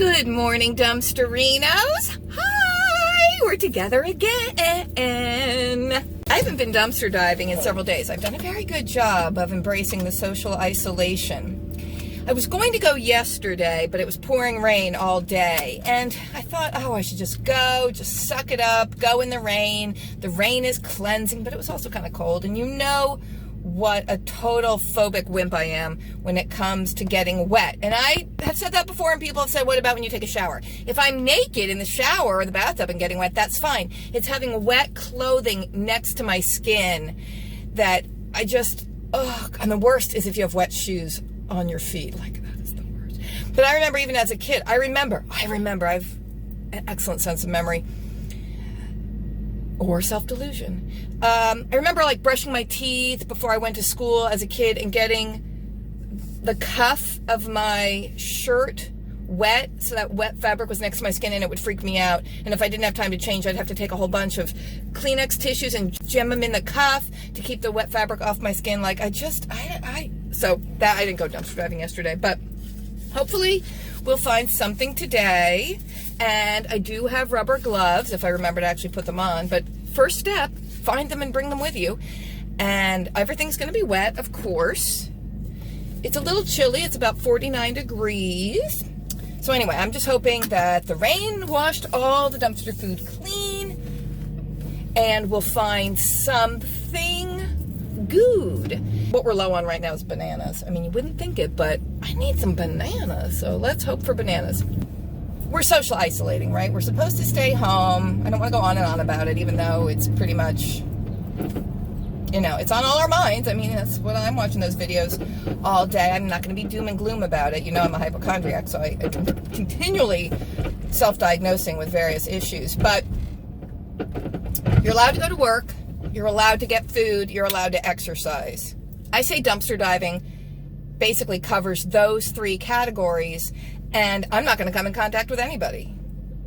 Good morning, dumpsterinos. Hi, we're together again. I haven't been dumpster diving in several days. I've done a very good job of embracing the social isolation. I was going to go yesterday, but it was pouring rain all day. And I thought, oh, I should just go, just suck it up, go in the rain. The rain is cleansing, but it was also kind of cold. And you know what a total phobic wimp I am when it comes to getting wet. And I have said that before, and people have said, what about when you take a shower? If I'm naked in the shower or the bathtub and getting wet, that's fine. It's having wet clothing next to my skin that I just, ugh. And the worst is if you have wet shoes on your feet. Like, that is the worst. But I remember even as a kid, I remember, I've an excellent sense of memory. Or self-delusion. I remember like brushing my teeth before I went to school as a kid and getting the cuff of my shirt wet, so that wet fabric was next to my skin and it would freak me out. And if I didn't have time to change, I'd have to take a whole bunch of Kleenex tissues and jam them in the cuff to keep the wet fabric off my skin. Like so that I didn't go dumpster diving yesterday, but hopefully we'll find something today. And I do have rubber gloves if I remember to actually put them on. But first step, find them and bring them with you. And everything's going to be wet, of course. It's a little chilly. It's about 49 degrees. So anyway, I'm just hoping that the rain washed all the dumpster food clean. And we'll find something good. What we're low on right now is bananas. I mean, you wouldn't think it, but I need some bananas. So let's hope for bananas. We're social isolating, right? We're supposed to stay home. I don't want to go on and on about it, even though it's pretty much, you know, it's on all our minds. I mean, that's what I'm watching those videos all day. I'm not going to be doom and gloom about it. You know, I'm a hypochondriac, so I continually self-diagnosing with various issues. But you're allowed to go to work. You're allowed to get food. You're allowed to exercise. I say dumpster diving basically covers those three categories. And I'm not going to come in contact with anybody.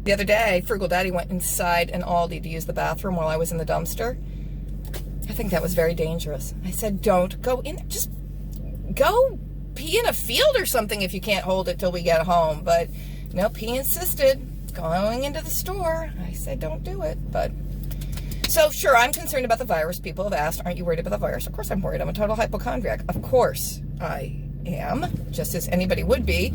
The other day, Frugal Daddy went inside an Aldi to use the bathroom while I was in the dumpster. I think that was very dangerous. I said, don't go in. Just go pee in a field or something if you can't hold it till we get home. But nope, he insisted going into the store. I said, don't do it. But so sure, I'm concerned about the virus. People have asked, aren't you worried about the virus? Of course I'm worried. I'm a total hypochondriac. Of course I am, just as anybody would be,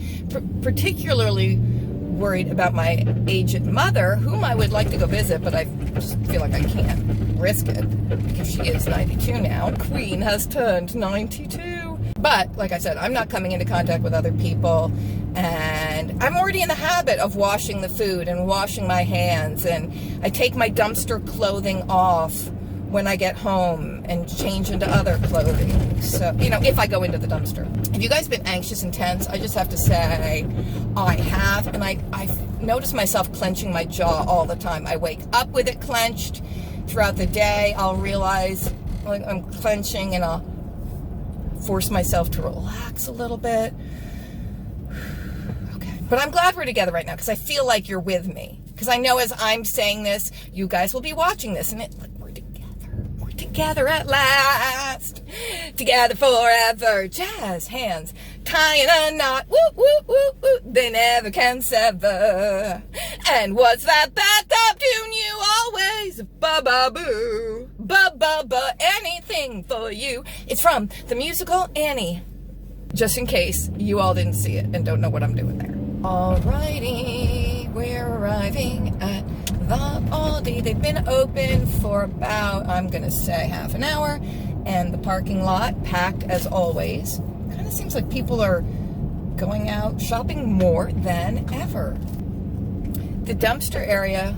particularly worried about my aged mother, whom I would like to go visit, but I just feel like I can't risk it because she is 92 now. Queen has turned 92. But like I said, I'm not coming into contact with other people, and I'm already in the habit of washing the food and washing my hands, and I take my dumpster clothing off when I get home and change into other clothing. So, you know, if I go into the dumpster. Have you guys been anxious and tense? I just have to say, I have. And I notice myself clenching my jaw all the time. I wake up with it clenched. Throughout the day, I'll realize like I'm clenching, and I'll force myself to relax a little bit. Okay. But I'm glad we're together right now because I feel like you're with me. Because I know as I'm saying this, you guys will be watching this, and together at last, together forever, jazz hands, tying a knot, woo, woo, woo, woo, they never can sever. And what's that backup tune you always, ba-ba-boo, ba-ba-ba, anything for you. It's from the musical Annie, just in case you all didn't see it and don't know what I'm doing there. Alrighty, we're arriving at the Aldi. They've been open for about, I'm going to say, half an hour, and the parking lot packed as always. Kind of seems like people are going out shopping more than ever. The dumpster area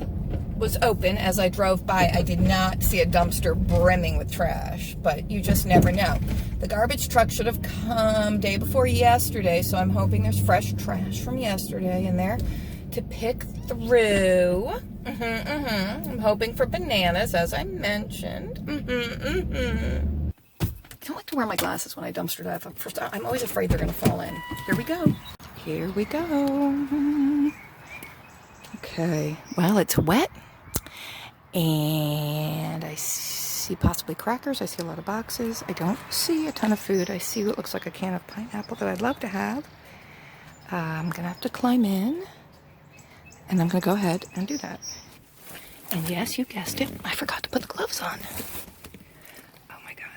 was open as I drove by. I did not see a dumpster brimming with trash, but you just never know. The garbage truck should have come day before yesterday, so I'm hoping there's fresh trash from yesterday in there to pick through. I'm hoping for bananas, as I mentioned. I don't like to wear my glasses when I dumpster dive. First, I'm always afraid they're going to fall in. Here we go. Here we go. Okay. Well, it's wet. And I see possibly crackers. I see a lot of boxes. I don't see a ton of food. I see what looks like a can of pineapple that I'd love to have. I'm going to have to climb in. And I'm going to go ahead and do that. And yes, you guessed it, I forgot to put the gloves on. Oh my God.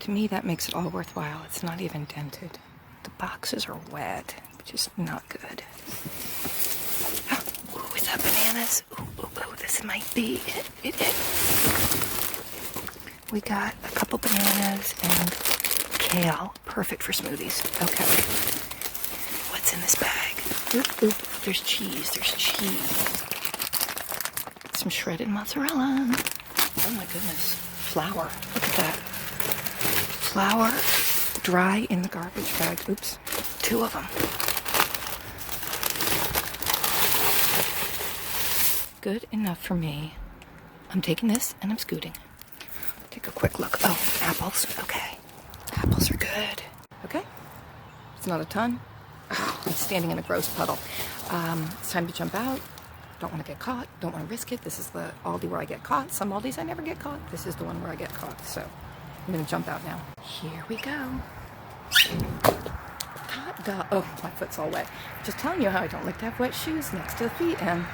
To me, that makes it all worthwhile. It's not even dented. The boxes are wet, which is not good. Ooh, is that bananas? Ooh, this might be it. We got a couple bananas and kale. Perfect for smoothies. Okay. What's in this bag? Ooh, there's cheese. Some shredded mozzarella. Oh my goodness. Flour. Look at that. Flour, dry in the garbage bag. Oops. 2 of them. Good enough for me. I'm taking this and I'm scooting. Take a quick look. Oh, apples. Okay. Apples are good. Okay. It's not a ton. Oh, I'm standing in a gross puddle. It's time to jump out. Don't want to get caught. Don't want to risk it. This is the Aldi where I get caught. Some Aldis I never get caught. This is the one where I get caught. So I'm going to jump out now. Here we go. Hot dog. Oh, my foot's all wet. Just telling you how I don't like to have wet shoes next to the feet, and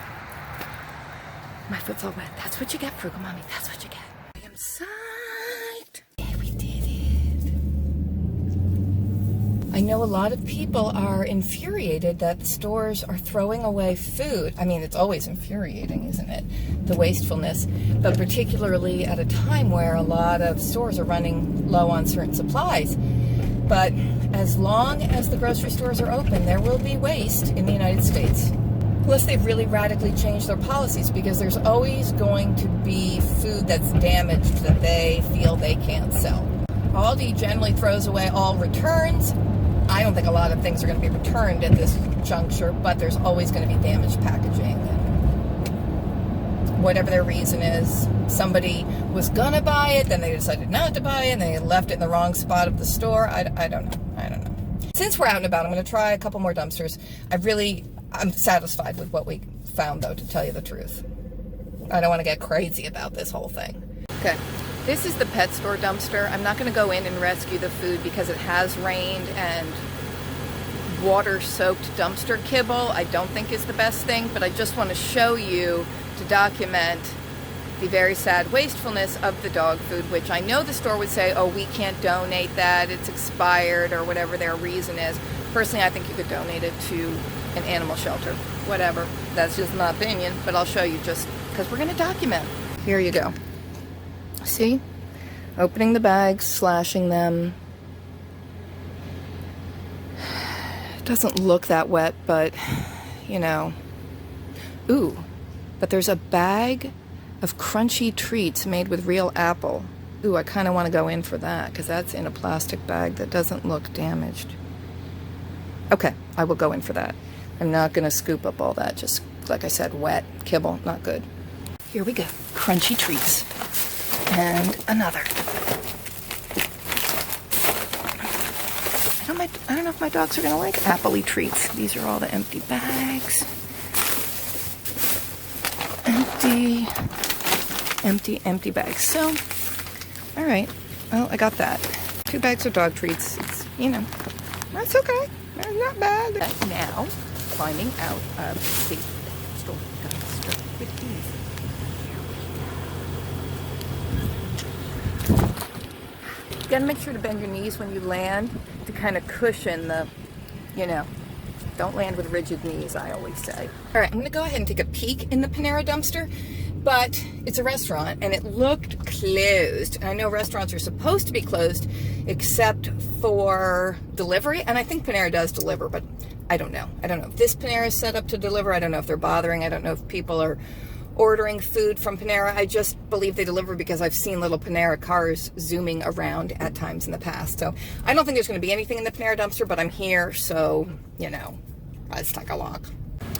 my foot's all wet. That's what you get, Frugal Mommy. That's what you get. I am psyched. Yeah, we did it. I know a lot of people are infuriated that the stores are throwing away food. I mean, it's always infuriating, isn't it? The wastefulness, but particularly at a time where a lot of stores are running low on certain supplies. But as long as the grocery stores are open, there will be waste in the United States. Unless they've really radically changed their policies, because there's always going to be food that's damaged that they feel they can't sell. Aldi generally throws away all returns. I don't think a lot of things are going to be returned at this juncture, but there's always going to be damaged packaging. And whatever their reason is, somebody was going to buy it, then they decided not to buy it, and they left it in the wrong spot of the store. I don't know. Since we're out and about, I'm going to try a couple more dumpsters. I'm satisfied with what we found, though, to tell you the truth. I don't want to get crazy about this whole thing. Okay. This is the pet store dumpster. I'm not going to go in and rescue the food because it has rained, and water-soaked dumpster kibble I don't think is the best thing, but I just want to show you to document the very sad wastefulness of the dog food, which I know the store would say, oh, we can't donate that, it's expired, or whatever their reason is. Personally, I think you could donate it to an animal shelter. Whatever. That's just my opinion, but I'll show you just because we're going to document. Here you go. See? Opening the bags, slashing them. It doesn't look that wet, but, you know. Ooh, but there's a bag of crunchy treats made with real apple. Ooh, I kind of want to go in for that because that's in a plastic bag that doesn't look damaged. Okay, I will go in for that. I'm not going to scoop up all that. Just, like I said, wet kibble, not good. Here we go. Crunchy treats. And another. I don't know if my dogs are going to like appley treats. These are all the empty bags. Empty bags. So, all right. Well, I got that. 2 bags of dog treats. It's, you know, that's okay. That's not bad. Now, climbing out of the store dumpster with ease. You gotta make sure to bend your knees when you land to kind of cushion the, you know, don't land with rigid knees, I always say. All right, I'm gonna go ahead and take a peek in the Panera dumpster, but it's a restaurant and it looked closed. And I know restaurants are supposed to be closed except for delivery, and I think Panera does deliver, but I don't know. I don't know if this Panera is set up to deliver. I don't know if they're bothering. I don't know if people are ordering food from Panera. I just believe they deliver because I've seen little Panera cars zooming around at times in the past. So I don't think there's going to be anything in the Panera dumpster, but I'm here, so, you know, let's take a look.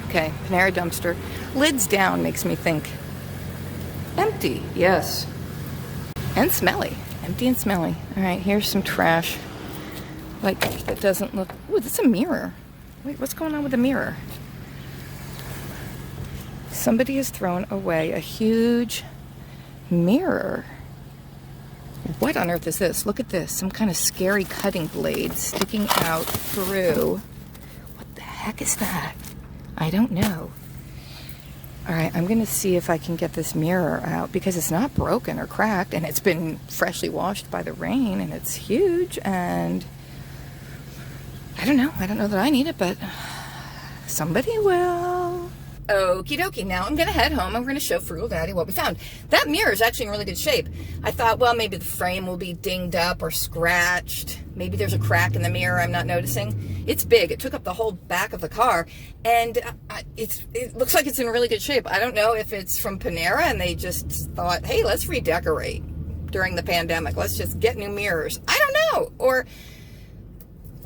Okay, Panera dumpster. Lids down makes me think empty, yes. And smelly. Empty and smelly. All right, here's some trash. Like, it doesn't look... Ooh, that's a mirror. Wait, what's going on with the mirror? Somebody has thrown away a huge mirror. What on earth is this? Look at this. Some kind of scary cutting blade sticking out through. What the heck is that? I don't know. All right, I'm going to see if I can get this mirror out because it's not broken or cracked, and it's been freshly washed by the rain, and it's huge, and I don't know. I don't know that I need it, but somebody will. Okie dokie, now I'm going to head home. I'm going to show Frugal Daddy what we found. That mirror is actually in really good shape. I thought, well, maybe the frame will be dinged up or scratched. Maybe there's a crack in the mirror I'm not noticing. It's big. It took up the whole back of the car, and it looks like it's in really good shape. I don't know if it's from Panera and they just thought, hey, let's redecorate during the pandemic. Let's just get new mirrors. I don't know. Or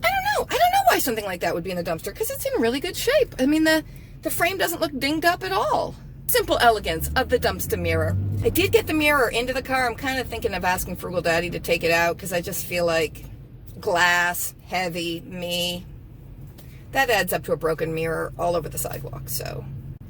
I don't know why something like that would be in the dumpster, because it's in really good shape. I mean, the frame doesn't look dinged up at all. Simple elegance of the dumpster mirror. I did get the mirror into the car. I'm kind of thinking of asking Frugal Daddy to take it out because I just feel like glass, heavy, me. That adds up to a broken mirror all over the sidewalk. So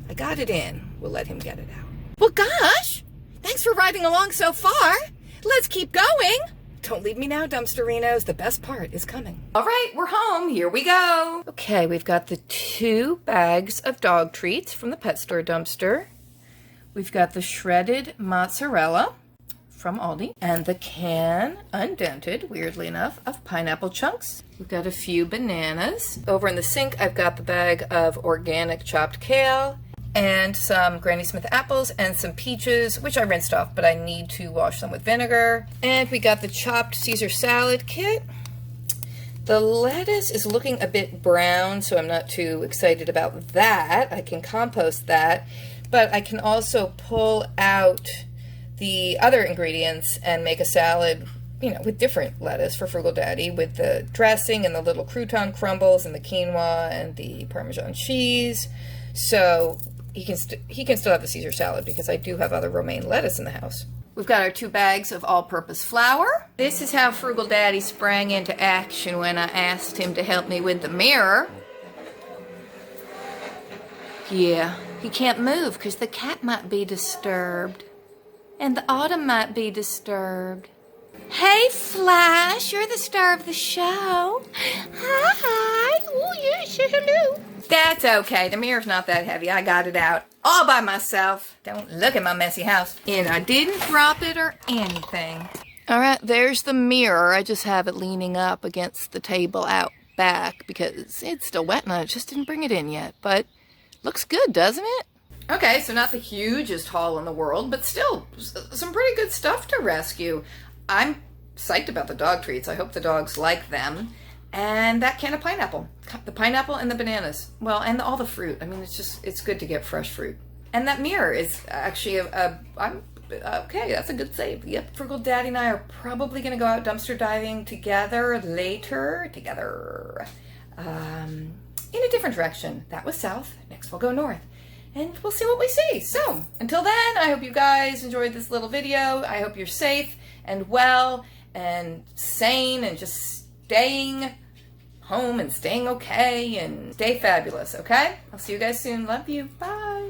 I got it in. We'll let him get it out. Well, gosh, thanks for riding along so far. Let's keep going. Don't leave me now, dumpsterinos. The best part is coming. All right, we're home. Here we go. Okay, we've got the 2 bags of dog treats from the pet store dumpster. We've got the shredded mozzarella from Aldi and the can, undented, weirdly enough, of pineapple chunks. We've got a few bananas. Over in the sink, I've got the bag of organic chopped kale and some Granny Smith apples and some peaches, which I rinsed off, but I need to wash them with vinegar. And we got the chopped Caesar salad kit. The lettuce is looking a bit brown, so I'm not too excited about that. I can compost that, but I can also pull out the other ingredients and make a salad, you know, with different lettuce for Frugal Daddy, with the dressing and the little crouton crumbles and the quinoa and the Parmesan cheese. So he can still have the Caesar salad because I do have other romaine lettuce in the house. We've got our 2 bags of all-purpose flour. This is how Frugal Daddy sprang into action when I asked him to help me with the mirror. Yeah, he can't move because the cat might be disturbed. And the autumn might be disturbed. Hey, Flash, you're the star of the show. Hi. Oh, yeah, say hello. That's okay. The mirror's not that heavy. I got it out all by myself. Don't look at my messy house. And I didn't drop it or anything. All right, there's the mirror. I just have it leaning up against the table out back because it's still wet and I just didn't bring it in yet. But looks good, doesn't it? Okay, so not the hugest haul in the world, but still some pretty good stuff to rescue. I'm psyched about the dog treats. I hope the dogs like them. And that can of pineapple. The pineapple and the bananas. Well, and all the fruit. I mean, it's good to get fresh fruit. And that mirror is actually okay, that's a good save. Yep, Frugal Daddy and I are probably going to go out dumpster diving together later. In a different direction. That was south. Next we'll go north. And we'll see what we see. So, until then, I hope you guys enjoyed this little video. I hope you're safe and well and sane and just staying home and staying okay and stay fabulous, okay? I'll see you guys soon. Love you. Bye.